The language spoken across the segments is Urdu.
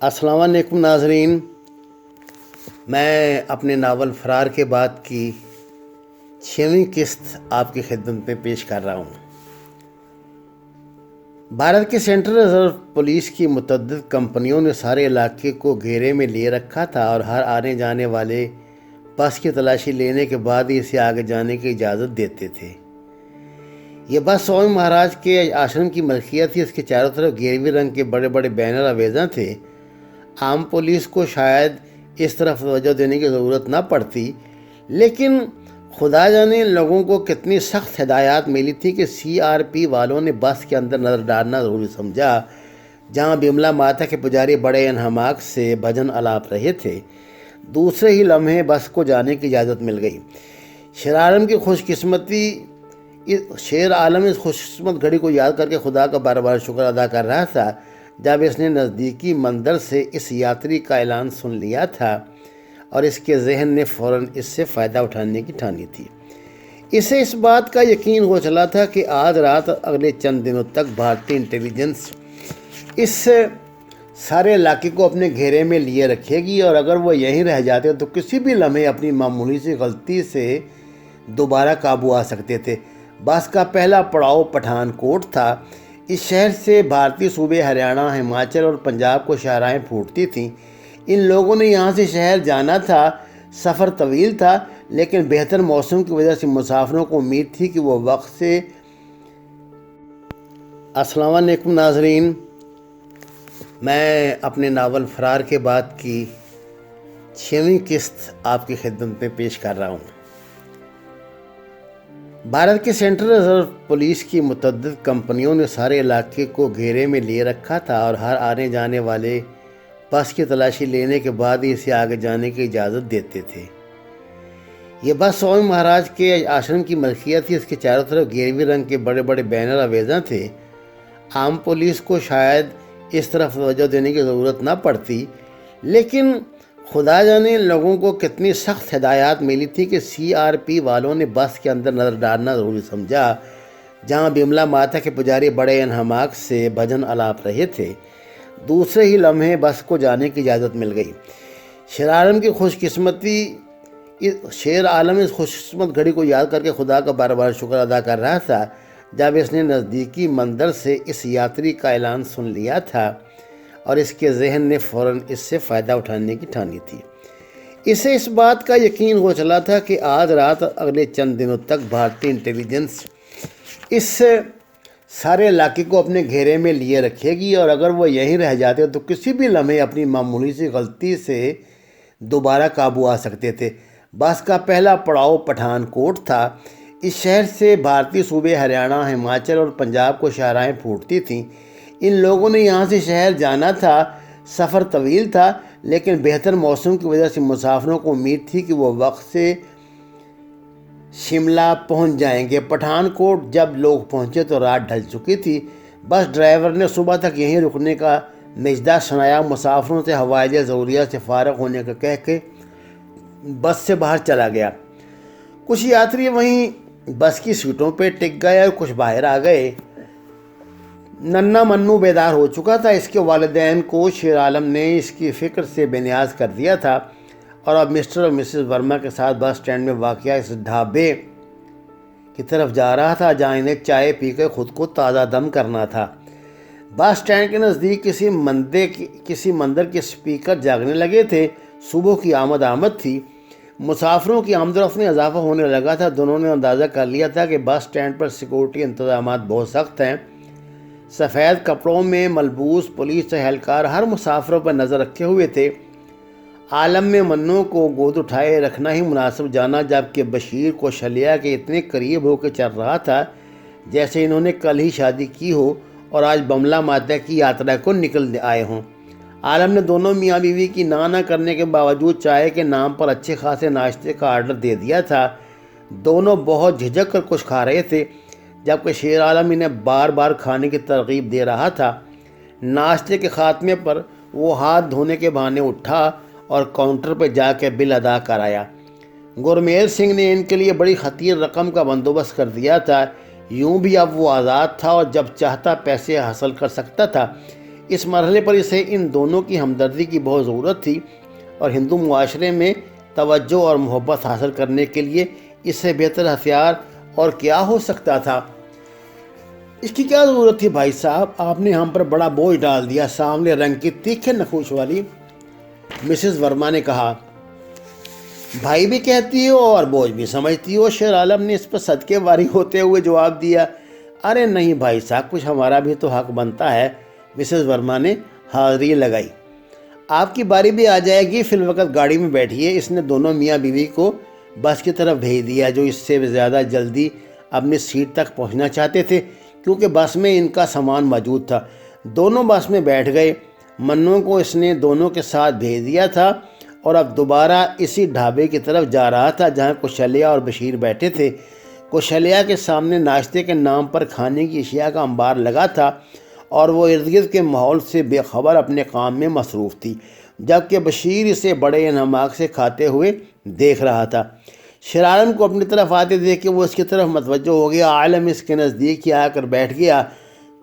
السلام علیکم ناظرین، میں اپنے ناول فرار کے بعد کی 6ویں قسط آپ کی خدمت میں پیش کر رہا ہوں۔ بھارت کے سینٹرل ریزرو پولیس کی متعدد کمپنیوں نے سارے علاقے کو گھیرے میں لیے رکھا تھا اور ہر آنے جانے والے بس کی تلاشی لینے کے بعد ہی اسے آگے جانے کی اجازت دیتے تھے۔ یہ بس سوامی مہاراج کے آشرم کی ملکیت تھی۔ اس کے چاروں طرف گیروی رنگ کے بڑے بڑے بینر آویزاں تھے۔ عام پولیس کو شاید اس طرف توجہ دینے کی ضرورت نہ پڑتی، لیکن خدا جانے لوگوں کو کتنی سخت ہدایات ملی تھی کہ CRP والوں نے بس کے اندر نظر ڈالنا ضروری سمجھا، جہاں بملا ماتا کے پجاری بڑے انہماک سے بھجن آلاپ رہے تھے۔ دوسرے ہی لمحے بس کو جانے کی اجازت مل گئی۔ شیر عالم اس خوش قسمت گھڑی کو یاد کر کے خدا کا بار بار شکر ادا کر رہا تھا جب اس نے نزدیکی مندر سے اس یاتری کا اعلان سن لیا تھا، اور اس کے ذہن نے فوراً اس سے فائدہ اٹھانے کی ٹھانی تھی۔ اسے اس بات کا یقین ہو چلا تھا کہ آج رات اگلے چند دنوں تک بھارتی انٹیلیجنس اس سارے علاقے کو اپنے گھیرے میں لیے رکھے گی، اور اگر وہ یہیں رہ جاتے تو کسی بھی لمحے اپنی معمولی سی غلطی سے دوبارہ قابو آ سکتے تھے۔ بس کا پہلا پڑاؤ پٹھان کوٹ تھا۔ اس شہر سے بھارتی صوبے ہریانہ، ہماچل اور پنجاب کو شاہراہیں پھوٹتی تھیں۔ ان لوگوں نے یہاں سے شہر جانا تھا۔ سفر طویل تھا، لیکن بہتر موسم کی وجہ سے مسافروں کو امید تھی کہ وہ وقت سے السلام علیکم ناظرین، میں اپنے ناول فرار کے بعد کی 6ویں قسط آپ کی خدمت میں پیش کر رہا ہوں۔ بھارت کے سینٹرل ریزرو پولیس کی متعدد کمپنیوں نے سارے علاقے کو گھیرے میں لیے رکھا تھا اور ہر آنے جانے والے بس کی تلاشی لینے کے بعد ہی اسے آگے جانے کی اجازت دیتے تھے۔ یہ بس سوامی مہاراج کے آشرم کی ملکیت تھی۔ اس کے چاروں طرف گیروی رنگ کے بڑے بڑے بینر آویزاں تھے۔ عام پولیس کو شاید اس طرف توجہ دینے کی ضرورت نہ پڑتی، لیکن خدا جانے لوگوں کو کتنی سخت ہدایات ملی تھی کہ CRP والوں نے بس کے اندر نظر ڈالنا ضروری سمجھا، جہاں بملا ماتا کے پجاری بڑے انہماک سے بھجن آلاپ رہے تھے۔ دوسرے ہی لمحے بس کو جانے کی اجازت مل گئی۔ شیر عالم اس خوش قسمت گھڑی کو یاد کر کے خدا کا بار بار شکر ادا کر رہا تھا جب اس نے نزدیکی مندر سے اس یاتری کا اعلان سن لیا تھا، اور اس کے ذہن نے فوراً اس سے فائدہ اٹھانے کی ٹھانی تھی۔ اسے اس بات کا یقین ہو چلا تھا کہ آج رات اگلے چند دنوں تک بھارتی انٹیلیجنس اس سارے علاقے کو اپنے گھیرے میں لیے رکھے گی، اور اگر وہ یہیں رہ جاتے تو کسی بھی لمحے اپنی معمولی سی غلطی سے دوبارہ قابو آ سکتے تھے۔ بس کا پہلا پڑاؤ پٹھان کوٹ تھا۔ اس شہر سے بھارتی صوبے ہریانہ، ہماچل اور پنجاب کو شاہراہیں پھوٹتی تھیں۔ ان لوگوں نے یہاں سے شہر جانا تھا۔ سفر طویل تھا، لیکن بہتر موسم کی وجہ سے مسافروں کو امید تھی کہ وہ وقت سے شملہ پہنچ جائیں گے۔ پٹھان کوٹ جب لوگ پہنچے تو رات ڈھل چکی تھی۔ بس ڈرائیور نے صبح تک یہیں رکنے کا نجدہ سنایا۔ مسافروں سے حوائج ضروریہ سے فارغ ہونے کا کہہ کے بس سے باہر چلا گیا۔ کچھ یاتری وہیں بس کی سیٹوں پہ ٹک گئے اور کچھ باہر آ گئے۔ ننا منو بیدار ہو چکا تھا۔ اس کے والدین کو شیر عالم نے اس کی فکر سے بے نیاز کر دیا تھا، اور اب مسٹر اور مسز ورما کے ساتھ بس اسٹینڈ میں واقع اس ڈھابے کی طرف جا رہا تھا جہاں انہیں چائے پی کر خود کو تازہ دم کرنا تھا۔ بس اسٹینڈ کے نزدیک کسی مندر کے اسپیکر جاگنے لگے تھے۔ صبح کی آمد تھی۔ مسافروں کی آمد و رفت میں اضافہ ہونے لگا تھا۔ دونوں نے اندازہ کر لیا تھا کہ بس اسٹینڈ پر سیکورٹی انتظامات بہت سخت ہیں۔ سفید کپڑوں میں ملبوس پولیس اہلکار ہر مسافروں پر نظر رکھے ہوئے تھے۔ عالم میں منو کو گود اٹھائے رکھنا ہی مناسب جانا، جبکہ بشیر کو شلیہ کے اتنے قریب ہو کے چل رہا تھا جیسے انہوں نے کل ہی شادی کی ہو اور آج بملا ماتا کی یاترا کو نکل آئے ہوں۔ عالم نے دونوں میاں بیوی کی نہ کرنے کے باوجود چائے کے نام پر اچھے خاصے ناشتے کا آرڈر دے دیا تھا۔ دونوں بہت جھجک کر کچھ کھا رہے تھے، جبکہ شیر عالم انہیں بار بار کھانے کی ترغیب دے رہا تھا۔ ناشتے کے خاتمے پر وہ ہاتھ دھونے کے بہانے اٹھا اور کاؤنٹر پہ جا کے بل ادا کرایا۔ گرمیر سنگھ نے ان کے لیے بڑی خطیر رقم کا بندوبست کر دیا تھا۔ یوں بھی اب وہ آزاد تھا اور جب چاہتا پیسے حاصل کر سکتا تھا۔ اس مرحلے پر اسے ان دونوں کی ہمدردی کی بہت ضرورت تھی، اور ہندو معاشرے میں توجہ اور محبت حاصل کرنے کے لیے اس سے بہتر ہتھیار اور کیا ہو سکتا تھا؟ اس کی کیا ضرورت تھی بھائی صاحب؟ آپ نے ہم پر بڑا بوجھ ڈال دیا، سامنے رنگ کی تیکھے نقوش والی مسز ورما نے کہا۔ بھائی بھی کہتی ہو اور بوجھ بھی سمجھتی ہو، شیر عالم نے اس پر صدقے واری ہوتے ہوئے جواب دیا۔ ارے نہیں بھائی صاحب، کچھ ہمارا بھی تو حق بنتا ہے، مسز ورما نے حاضری لگائی۔ آپ کی باری بھی آ جائے گی، فی الوقت گاڑی میں بیٹھیے۔ اس نے دونوں میاں بیوی کو بس کی طرف بھیج دیا، جو اس سے زیادہ جلدی اپنی سیٹ تک پہنچنا چاہتے تھے، کیونکہ بس میں ان کا سامان موجود تھا۔ دونوں بس میں بیٹھ گئے۔ منو کو اس نے دونوں کے ساتھ بھیج دیا تھا اور اب دوبارہ اسی ڈھابے کی طرف جا رہا تھا جہاں کوشلیہ اور بشیر بیٹھے تھے۔ کوشلیہ کے سامنے ناشتے کے نام پر کھانے کی اشیاء کا انبار لگا تھا اور وہ ارد گرد کے ماحول سے بے خبر اپنے کام میں مصروف تھی، جبکہ بشیر اسے بڑے انہماک سے کھاتے ہوئے دیکھ رہا تھا۔ شیر عالم کو اپنی طرف آتے دیکھ کے وہ اس کی طرف متوجہ ہو گیا۔ عالم اس کے نزدیک ہی آ کر بیٹھ گیا۔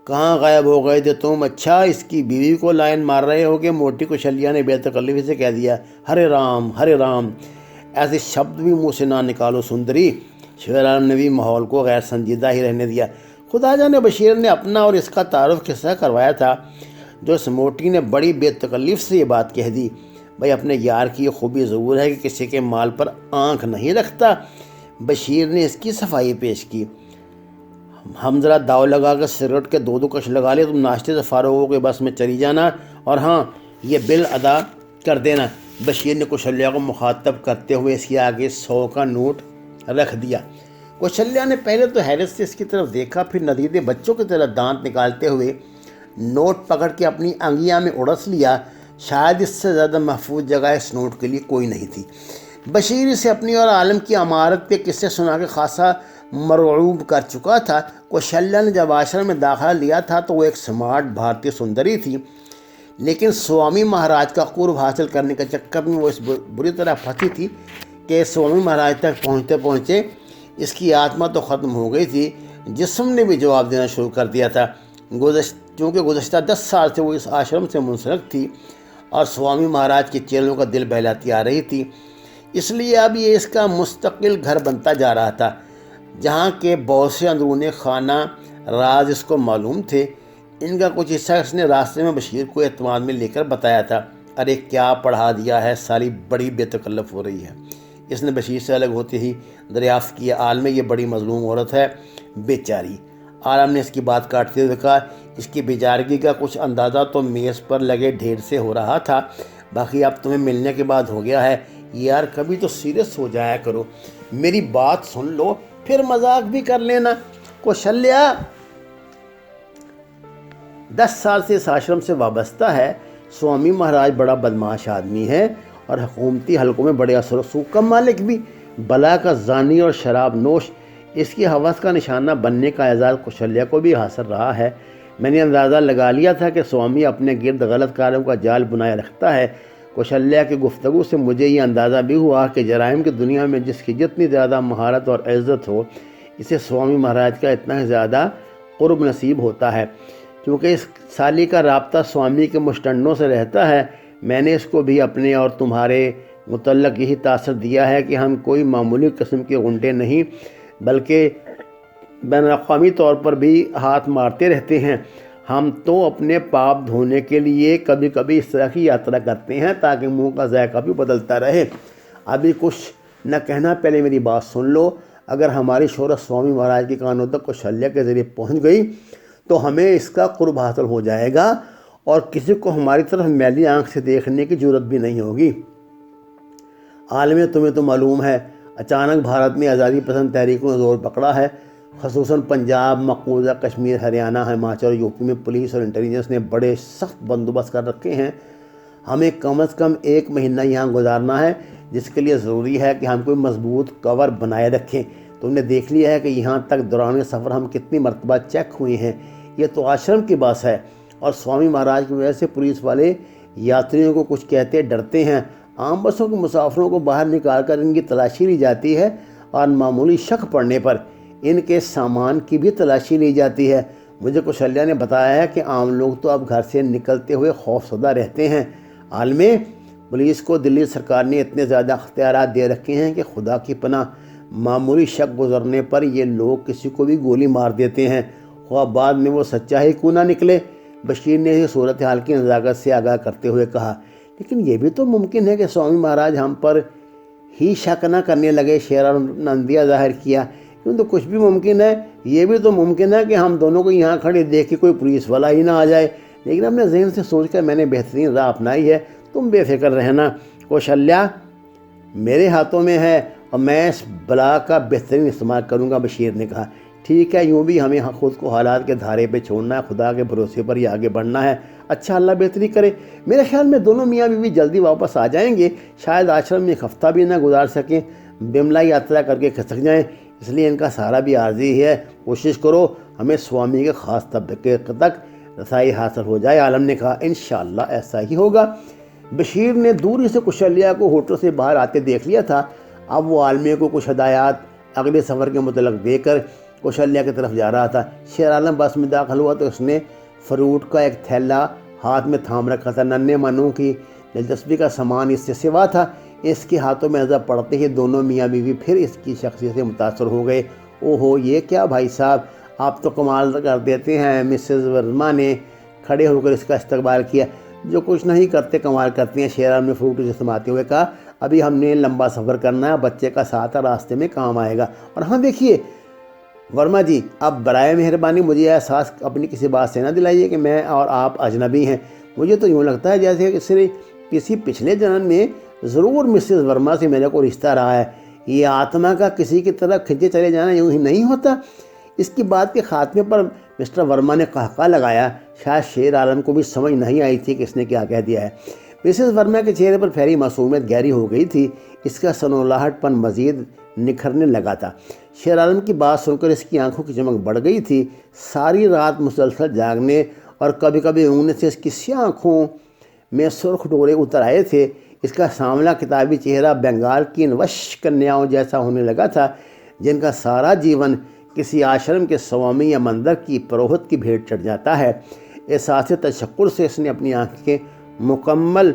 کہاں غائب ہو گئے تھے تم؟ اچھا، اس کی بیوی کو لائن مار رہے ہو گے؟ موٹی کوشلیہ نے بے تکلفی سے کہہ دیا۔ ہرے رام ہرے رام، ایسے شبد بھی منہ سے نہ نکالو سندری۔ شیر عالم نے بھی ماحول کو غیر سنجیدہ ہی رہنے دیا۔ خدا جانے بشیر نے اپنا اور اس کا تعارف کس طرح کروایا تھا جو اس موٹی نے بڑی بے تکلف سے یہ بات کہہ دی۔ بھائی اپنے یار کی یہ خوبی ضرور ہے کہ کسی کے مال پر آنکھ نہیں رکھتا۔ بشیر نے اس کی صفائی پیش کی۔ ہم ذرا داؤ لگا کر سگریٹ کے دو کش لگا لے، تم ناشتے سے فارغ ہو کے بس میں چلی جانا، اور ہاں یہ بل ادا کر دینا۔ بشیر نے کوشلیہ کو مخاطب کرتے ہوئے اس کے آگے 100 کا نوٹ رکھ دیا۔ کوشلیہ نے پہلے تو حیرت سے اس کی طرف دیکھا، پھر ندیدے بچوں کی طرح دانت نکالتے ہوئے نوٹ پکڑ کے اپنی انگلیاں میں اڑس لیا۔ شاید اس سے زیادہ محفوظ جگہ اس نوٹ کے لیے کوئی نہیں تھی۔ بشیر اسے اپنی اور عالم کی امارت پہ قصے سنا کے خاصا مرعوب کر چکا تھا۔ کوشلیہ نے جب آشرم میں داخلہ لیا تھا تو وہ ایک سمارٹ بھارتی سندری تھی، لیکن سوامی مہاراج کا قرب حاصل کرنے کے چکر میں وہ اس بری طرح پھنسی تھی کہ سوامی مہاراج تک پہنچتے پہنچتے اس کی آتما تو ختم ہو گئی تھی، جسم نے بھی جواب دینا شروع کر دیا تھا۔ چونکہ گزشتہ 10 سال سے وہ اس آشرم سے منسلک تھی اور سوامی مہاراج کے چیلوں کا دل بہلاتی آ رہی تھی، اس لیے اب یہ اس کا مستقل گھر بنتا جا رہا تھا، جہاں کے بہت سے اندرون خانہ راز اس کو معلوم تھے۔ ان کا کچھ حصہ اس نے راستے میں بشیر کو اعتماد میں لے کر بتایا تھا۔ ارے کیا پڑھا دیا ہے، سالی بڑی بے تکلف ہو رہی ہے، اس نے بشیر سے الگ ہوتے ہی دریافت کیا۔ عالم یہ بڑی مظلوم عورت ہے، بیچاری۔ عالم نے اس کی بات کاٹتے ہوئے کہا، اس کی بیچارگی کا کچھ اندازہ تو میز پر لگے ڈھیر سے ہو رہا تھا، باقی اب تمہیں ملنے کے بعد ہو گیا ہے۔ یار کبھی تو سیریس ہو جایا کرو، میری بات سن لو پھر مذاق بھی کر لینا۔ کوشلیہ 10 سال سے اس آشرم سے وابستہ ہے۔ سوامی مہاراج بڑا بدماش آدمی ہے اور حکومتی حلقوں میں بڑے اثر و رسوخ کا مالک بھی، بلا کا زانی اور شراب نوش۔ اس کی ہوس کا نشانہ بننے کا اعزاز کوشلیہ کو بھی حاصل رہا ہے۔ میں نے اندازہ لگا لیا تھا کہ سوامی اپنے گرد غلط کاروں کا جال بنائے رکھتا ہے۔ کوشلیہ کی گفتگو سے مجھے یہ اندازہ بھی ہوا کہ جرائم کی دنیا میں جس کی جتنی زیادہ مہارت اور عزت ہو، اسے سوامی مہاراج کا اتنا ہی زیادہ قرب نصیب ہوتا ہے۔ کیونکہ اس سالی کا رابطہ سوامی کے مشتنڈوں سے رہتا ہے، میں نے اس کو بھی اپنے اور تمہارے متعلق یہی تاثر دیا ہے کہ ہم کوئی معمولی قسم کے غنڈے نہیں بلکہ بین الاقوامی طور پر بھی ہاتھ مارتے رہتے ہیں۔ ہم تو اپنے پاپ دھونے کے لیے کبھی کبھی اس طرح کی یاترا کرتے ہیں تاکہ منہ کا ذائقہ بھی بدلتا رہے۔ ابھی کچھ نہ کہنا، پہلے میری بات سن لو۔ اگر ہماری شہرت سوامی مہاراج کے کانوں تک کوشلیہ کے ذریعے پہنچ گئی تو ہمیں اس کا قرب حاصل ہو جائے گا اور کسی کو ہماری طرف میلی آنکھ سے دیکھنے کی جرت بھی نہیں ہوگی۔ عالم تمہیں تو معلوم ہے، اچانک بھارت میں آزادی پسند تحریکوں نے زور پکڑا ہے، خصوصاً پنجاب، مقبوضہ کشمیر، ہریانہ، ہماچل اور یوپی میں پولیس اور انٹیلیجنس نے بڑے سخت بندوبست کر رکھے ہیں۔ ہمیں کم از کم 1 مہینہ یہاں گزارنا ہے، جس کے لیے ضروری ہے کہ ہم کوئی مضبوط کور بنائے رکھیں۔ تم نے دیکھ لیا ہے کہ یہاں تک دوران سفر ہم کتنی مرتبہ چیک ہوئے ہیں۔ یہ تو آشرم کی بات ہے، اور سوامی مہاراج کی وجہ سے پولیس والے یاتریوں کو کچھ کہتے ڈرتے ہیں۔ عام بسوں کے مسافروں کو باہر نکال کر ان کی تلاشی لی جاتی ہے اور معمولی شک پڑنے پر ان کے سامان کی بھی تلاشی لی جاتی ہے۔ مجھے کشلیہ نے بتایا ہے کہ عام لوگ تو اب گھر سے نکلتے ہوئے خوف زدہ رہتے ہیں۔ عالمِ پولیس کو دلی سرکار نے اتنے زیادہ اختیارات دے رکھے ہیں کہ خدا کی پناہ معمولی شک گزرنے پر یہ لوگ کسی کو بھی گولی مار دیتے ہیں، خواہ بعد میں وہ سچا ہی کیوں نہ نکلے۔ بشیر نے اس صورتحال کی نزاکت سے آگاہ کرتے ہوئے کہا، لیکن یہ بھی تو ممکن ہے کہ سوامی مہاراج ہم پر ہی شک نہ کرنے لگے۔ شیرعالم نے اندیہ ظاہر کیا، کیوں تو کچھ بھی ممکن ہے، یہ بھی تو ممکن ہے کہ ہم دونوں کو یہاں کھڑے دیکھ کے کوئی پولیس والا ہی نہ آ جائے، لیکن اپنے ذہن سے سوچ کر میں نے بہترین راہ اپنائی ہے، تم بے فکر رہنا۔ کوشلیہ میرے ہاتھوں میں ہے اور میں اس بلا کا بہترین استعمال کروں گا، بشیر نے کہا۔ ٹھیک ہے، یوں بھی ہمیں خود کو حالات کے دھارے پہ چھوڑنا ہے، خدا کے بھروسے پر ہی آگے بڑھنا ہے۔ اچھا، اللہ بہتری کرے۔ میرے خیال میں دونوں میاں بیوی جلدی واپس آ جائیں گے، شاید آشرم میں ایک ہفتہ بھی نہ گزار سکیں، بملا یاترا کر کے کھسک جائیں، اس لیے ان کا سہارا بھی عارضی ہے۔ کوشش کرو ہمیں سوامی کے خاص طبقے تک رسائی حاصل ہو جائے، عالم نے کہا۔ انشاءاللہ ایسا ہی ہوگا۔ بشیر نے دوری سے کشلیہ کو ہوٹل سے باہر آتے دیکھ لیا تھا۔ اب وہ عالمی کو کچھ ہدایات اگلے سفر کے متعلق دے کر کشلیہ کی طرف جا رہا تھا۔ شیرعالم بس میں داخل ہوا تو اس نے فروٹ کا ایک تھیلا ہاتھ میں تھام رکھا تھا۔ ننھے منوں کی دلچسپی کا سامان اس سے سوا تھا۔ اس کے ہاتھوں میں نظر پڑتے ہی دونوں میاں بیوی پھر اس کی شخصیت سے متاثر ہو گئے۔ اوہو، یہ کیا بھائی صاحب، آپ تو کمال کر دیتے ہیں۔ مسز ورما نے کھڑے ہو کر اس کا استقبال کیا۔ جو کچھ نہیں کرتے کمال کرتے ہیں، شیرعالم نے فروٹ سے سماتے ہوئے کہا۔ ابھی ہم نے لمبا سفر کرنا ہے، بچے کا ساتھ راستے میں کام آئے گا۔ اور ہاں دیکھیے ورما جی، اب برائے مہربانی مجھے احساس اپنی کسی بات سے نہ دلائیے کہ میں اور آپ اجنبی ہیں۔ مجھے تو یوں لگتا ہے جیسے کہ کسی پچھلے جنم میں ضرور مسز ورما سے میرے کو رشتہ رہا ہے۔ یہ آتما کا کسی کی طرف کھنچے چلے جانا یوں ہی نہیں ہوتا۔ اس کی بات کے خاتمے پر مسٹر ورما نے قہقہ لگایا۔ شاید شیرعالم کو بھی سمجھ نہیں آئی تھی کہ اس نے کیا کہہ دیا ہے۔ مسز ورما کے چہرے پر پھیلی معصومیت گہری ہو گئی تھی، اس کا سنولاہٹ پن مزید نکھرنے لگا تھا۔ شیرعالم کی بات سن کر اس کی آنکھوں کی چمک بڑھ گئی تھی۔ ساری رات مسلسل جاگنے اور کبھی کبھی اونگنے سے اس کی سیاہ آنکھوں میں سرخ ڈورے اتر آئے تھے۔ اس کا سامنا کتابی چہرہ بنگال کی ان وش کنیاؤں جیسا ہونے لگا تھا جن کا سارا جیون کسی آشرم کے سوامی یا مندر کی پروہت کی بھیٹ چڑھ جاتا ہے۔ احساس تشکر سے اس نے اپنی آنکھیں مکمل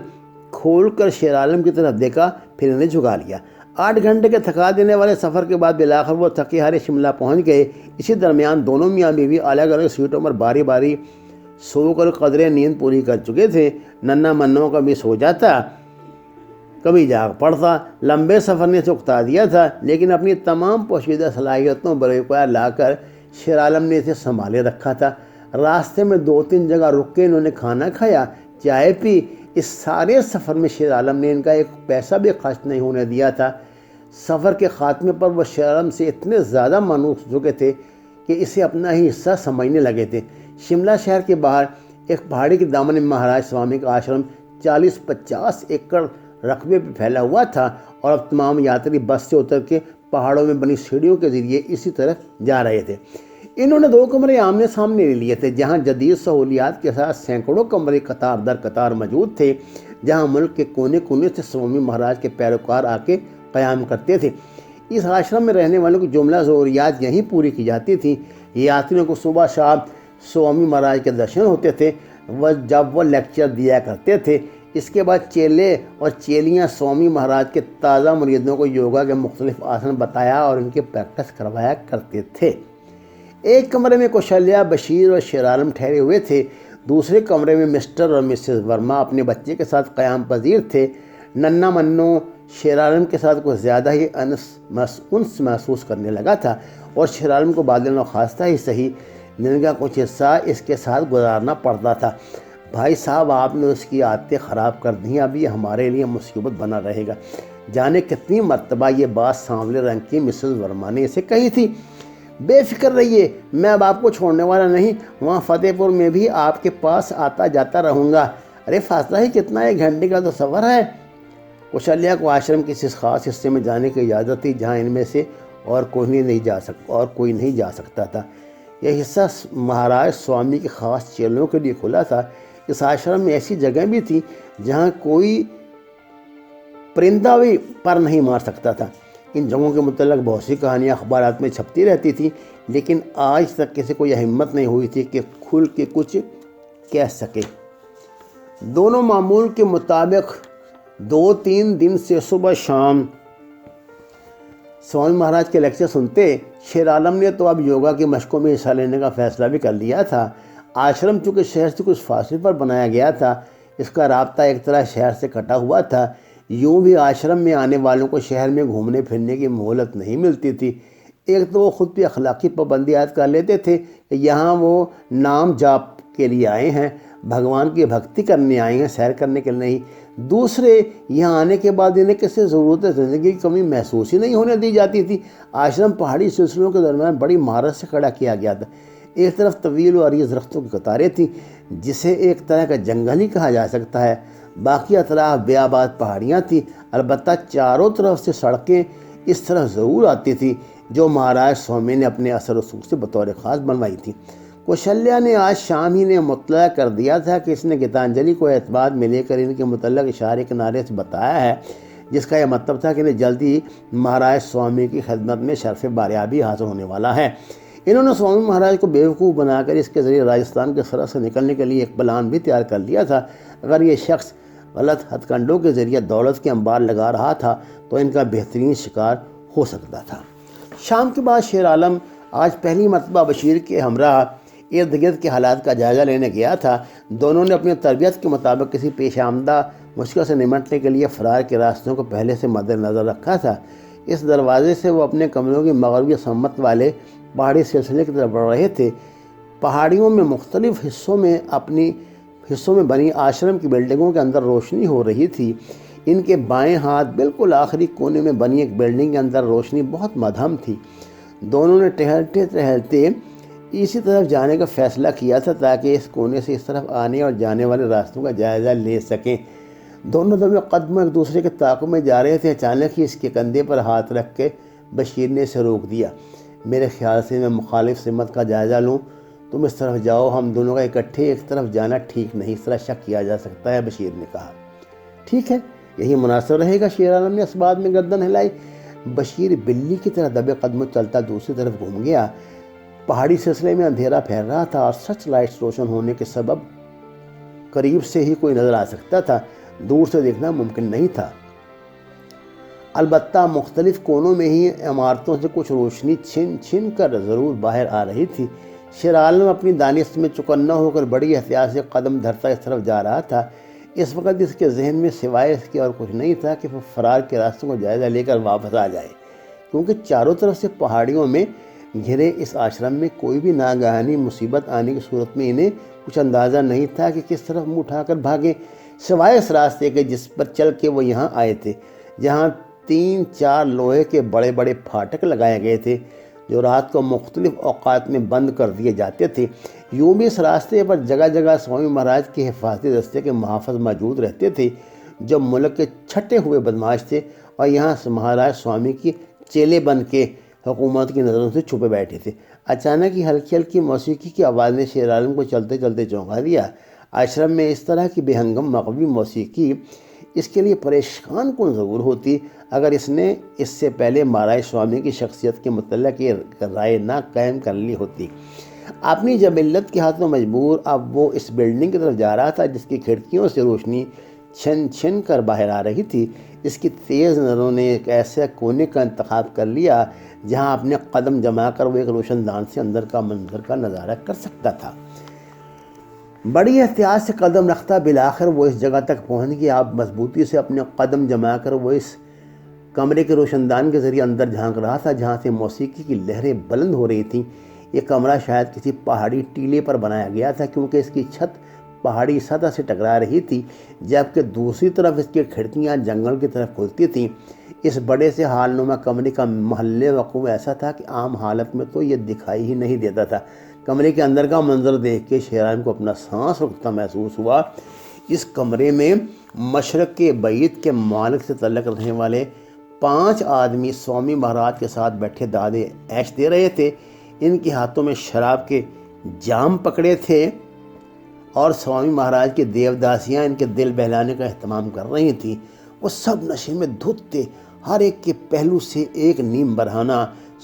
کھول کر شیرعالم کی طرف دیکھا، پھر انہیں جھکا لیا۔ 8 گھنٹے کے تھکا دینے والے سفر کے بعد بالآخر وہ تھکے ہارے شملہ پہنچ گئے۔ اسی درمیان دونوں میاں بیوی الگ الگ سیٹوں پر باری باری سو کر قدرے نیند پوری کر چکے تھے۔ ننھا منوں کا بھی سو جاتا، کبھی جاگ پڑتا۔ لمبے سفر نے چکتا دیا تھا، لیکن اپنی تمام پوشیدہ صلاحیتوں بروقار لا کر شیرعالم نے اسے سنبھالے رکھا تھا۔ راستے میں 2-3 جگہ رک کے انہوں نے کھانا کھایا، چائے پی۔ اس سارے سفر میں شیرعالم نے ان کا ایک پیسہ بھی خرچ نہیں ہونے دیا تھا۔ سفر کے خاتمے پر وہ شیرعالم سے اتنے زیادہ مانوس ہو چکے تھے کہ اسے اپنا ہی حصہ سمجھنے لگے تھے۔ شملہ شہر کے باہر ایک پہاڑی کے دامن میں مہاراج سوامی کا آشرم 40-50 ایکڑ رقبے پہ پھیلا ہوا تھا، اور اب تمام یاتری بس سے اتر کے پہاڑوں میں بنی سیڑھیوں کے ذریعے اسی طرف جا رہے تھے۔ انہوں نے 2 کمرے آمنے سامنے لے لیے تھے، جہاں جدید سہولیات کے ساتھ سینکڑوں کمرے قطار در قطار موجود تھے، جہاں ملک کے کونے کونے سے سوامی مہاراج کے پیروکار آ کے قیام کرتے تھے۔ اس آشرم میں رہنے والوں کی جملہ ضروریات یہیں پوری کی جاتی تھیں۔ یاتریوں کو صبح شام سوامی مہاراج کے درشن ہوتے تھے جب وہ لیکچر دیا کرتے تھے۔ اس کے بعد چیلے اور چیلیاں سوامی مہاراج کے تازہ مریدوں کو یوگا کے مختلف آسن بتایا اور ان کی پریکٹس کروایا کرتے تھے۔ ایک کمرے میں کوشلیہ، بشیر اور شیرعالم ٹھہرے ہوئے تھے۔ دوسرے کمرے میں مسٹر اور مسز ورما اپنے بچے کے ساتھ قیام پذیر تھے۔ ننھا منو شیرعالم کے ساتھ کچھ زیادہ ہی انس محسوس کرنے لگا تھا، اور شیرعالم کو بعض ناخواستہ ہی صحیح دن کا کچھ حصہ اس کے ساتھ گزارنا پڑتا تھا۔ بھائی صاحب، آپ نے اس کی عادتیں خراب کر دی ہیں، اب یہ ہمارے لیے مصیبت بنا رہے گا۔ جانے کتنی مرتبہ یہ بات سانولے رنگ کی مسز ورما نے اسے کہی تھی۔ بے فکر رہیے، میں اب آپ کو چھوڑنے والا نہیں، وہاں فتح پور میں بھی آپ کے پاس آتا جاتا رہوں گا۔ ارے فاصلہ ہی کتنا، 1 گھنٹے کا تو سفر ہے۔ کوشلیہ کو آشرم کے اس خاص حصے میں جانے کی اجازت تھی جہاں ان میں سے اور کوئی نہیں جا سکتا تھا۔ یہ حصہ مہاراج سوامی کے خاص چیلوں کے لیے کھلا تھا۔ اس آشرم میں ایسی جگہ بھی تھی جہاں کوئی پرندہ بھی پر نہیں مار سکتا تھا۔ ان جگہوں کے متعلق بہت سی کہانیاں اخبارات میں چھپتی رہتی تھیں، لیکن آج تک کسی کو یہ ہمت نہیں ہوئی تھی کہ کھل کے کچھ کہہ سکے۔ دونوں معمول کے مطابق 2-3 دن سے صبح شام سوامی مہاراج کے لیکچر سنتے۔ شیر عالم نے تو اب یوگا کی مشقوں میں حصہ لینے کا فیصلہ بھی کر لیا تھا۔ آشرم چونکہ شہر سے کچھ فاصلے پر بنایا گیا تھا، اس کا رابطہ ایک طرح شہر سے کٹا ہوا تھا۔ یوں بھی آشرم میں آنے والوں کو شہر میں گھومنے پھرنے کی مہلت نہیں ملتی تھی۔ ایک تو وہ خود بھی اخلاقی پابندی عائد کر لیتے تھے کہ یہاں وہ نام جاپ کے لیے آئے ہیں، بھگوان کی بھکتی کرنے آئے ہیں، سیر کرنے کے لیے نہیں۔ دوسرے، یہاں آنے کے بعد انہیں کسی ضرورت زندگی کی کمی محسوس ہی نہیں ہونے دی جاتی تھی۔ آشرم پہاڑی سلسلوں کے درمیان بڑی مہارت سے کھڑا کیا گیا تھا۔ ایک طرف طویل و عریض درختوں کی قطاریں تھیں جسے ایک طرح کا جنگل ہی کہا جا سکتا ہے، باقی اطراف بیاباد پہاڑیاں تھیں۔ البتہ چاروں طرف سے سڑکیں اس طرح ضرور آتی تھیں جو مہاراج سوامی نے اپنے اثر رسوخ سے بطور خاص بنوائی تھیں۔ کوشلیہ نے آج شام ہی نے مطلع کر دیا تھا کہ اس نے گیتانجلی کو اعتماد میں لے کر ان کے متعلق اشارے کنارے سے بتایا ہے، جس کا یہ مطلب تھا کہ انہیں جلدی مہاراج سوامی کی خدمت میں شرف باریابی حاصل ہونے والا ہے۔ انہوں نے سوامی مہاراج کو بیوقوف بنا کر اس کے ذریعے راجستھان کے سرحد سے نکلنے کے لیے ایک پلان بھی تیار کر لیا تھا۔ اگر یہ شخص غلط ہتھ کنڈوں کے ذریعے دولت کے انبار لگا رہا تھا تو ان کا بہترین شکار ہو سکتا تھا۔ شام کے بعد شیر عالم آج پہلی مرتبہ بشیر کے ہمراہ ارد گرد کے حالات کا جائزہ لینے گیا تھا۔ دونوں نے اپنی تربیت کے مطابق کسی پیش آمدہ مشکل سے نمٹنے کے لیے فرار کے راستوں کو پہلے سے مد نظر رکھا تھا۔ اس دروازے سے وہ اپنے کمروں کی مغربی سمت والے پہاڑی سلسلے کی طرف بڑھ رہے تھے۔ پہاڑیوں میں مختلف حصوں میں بنی آشرم کی بلڈنگوں کے اندر روشنی ہو رہی تھی۔ ان کے بائیں ہاتھ بالکل آخری کونے میں بنی ایک بلڈنگ کے اندر روشنی بہت مدھم تھی۔ دونوں نے ٹہلتے اسی طرف جانے کا فیصلہ کیا تھا تاکہ اس کونے سے اس طرف آنے اور جانے والے راستوں کا جائزہ لے سکیں۔ دونوں دم قدم ایک دوسرے کے تعاقب میں جا رہے تھے۔ اچانک ہی اس کے کندھے پر ہاتھ رکھ کے بشیر نے اسے روک دیا۔ میرے خیال سے میں مخالف سمت کا جائزہ لوں، تم اس طرف جاؤ، ہم دونوں کا اکٹھے ایک طرف جانا ٹھیک نہیں، اس طرح شک کیا جا سکتا ہے، بشیر نے کہا۔ ٹھیک ہے، یہی مناسب رہے گا، شیر عالم نے اس بات میں گردن ہلائی۔ بشیر بلی کی طرح دبے قدموں چلتا دوسری طرف گھوم گیا۔ پہاڑی سلسلے میں اندھیرا پھیل رہا تھا اور سچ لائٹس روشن ہونے کے سبب قریب سے ہی کوئی نظر آ سکتا تھا، دور سے دیکھنا ممکن نہیں تھا۔ البتہ مختلف کونوں میں ہی عمارتوں سے کچھ روشنی چھن چھن کر ضرور باہر آ رہی تھی۔ شیر عالم اپنی دانش میں چوکنا ہو کر بڑی احتیاط سے قدم دھرتا اس طرف جا رہا تھا۔ اس وقت اس کے ذہن میں سوائے اس کے اور کچھ نہیں تھا کہ وہ فرار کے راستوں کو جائزہ لے کر واپس آ جائے، کیونکہ چاروں طرف سے پہاڑیوں میں گھرے اس آشرم میں کوئی بھی ناگہانی مصیبت آنے کی صورت میں انہیں کچھ اندازہ نہیں تھا کہ کس طرف منہ اٹھا کر بھاگیں، سوائے اس راستے کے جس پر چل کے وہ یہاں آئے تھے، جہاں 3-4 لوہے کے بڑے بڑے پھاٹک لگائے گئے تھے جو رات کو مختلف اوقات میں بند کر دیے جاتے تھے۔ یوں بھی اس راستے پر جگہ جگہ سوامی مہاراج کے حفاظتی دستے کے محافظ موجود رہتے تھے جو ملک کے چھٹے ہوئے بدماش تھے اور یہاں مہاراج سوامی کی چیلے بن کے حکومت کی نظروں سے چھپے بیٹھے تھے۔ اچانک ہی ہلکی ہلکی موسیقی کی آواز نے شیر عالم کو چلتے چلتے چونکا دیا۔ آشرم میں اس طرح کی بے ہنگم مغوی موسیقی اس کے لیے پریشان کن ضرور ہوتی اگر اس نے اس سے پہلے مہاراج سوامی کی شخصیت کے متعلق یہ رائے نہ قائم کر لی ہوتی۔ اپنی جبلت کے ہاتھوں مجبور اب وہ اس بلڈنگ کی طرف جا رہا تھا جس کی کھڑکیوں سے روشنی چھن چھن کر باہر آ رہی تھی۔ اس کی تیز نظروں نے ایک ایسے کونے کا انتخاب کر لیا جہاں اپنے قدم جما کر وہ ایک روشن دان سے اندر کا منظر کا نظارہ کر سکتا تھا۔ بڑی احتیاط سے قدم رکھتا بالآخر وہ اس جگہ تک پہنچ گیا۔ اب مضبوطی سے اپنے قدم جما کر وہ اس کمرے کے روشن دان کے ذریعے اندر جھانک رہا تھا جہاں سے موسیقی کی لہریں بلند ہو رہی تھیں۔ یہ کمرہ شاید کسی پہاڑی ٹیلے پر بنایا گیا تھا کیونکہ اس کی چھت پہاڑی سطح سے ٹکرا رہی تھی جبکہ دوسری طرف اس کی کھڑکیاں جنگل کی طرف کھلتی تھیں۔ اس بڑے سے حال نما کمرے کا محل وقوع ایسا تھا کہ عام حالت میں تو یہ دکھائی ہی نہیں دیتا تھا۔ کمرے کے اندر کا منظر دیکھ کے شیر عالم کو اپنا سانس رکتا محسوس ہوا۔ اس کمرے میں مشرق کے بعید کے ممالک سے تعلق رکھنے والے 5 آدمی سوامی مہاراج کے ساتھ بیٹھے دادے عیش دے رہے تھے۔ ان کے ہاتھوں میں شراب کے جام پکڑے تھے اور سوامی مہاراج کی دیوداسیاں ان کے دل بہلانے کا اہتمام کر رہی تھیں۔ وہ سب نشے میں دھت تھے، ہر ایک کے پہلو سے ایک نیم برہنہ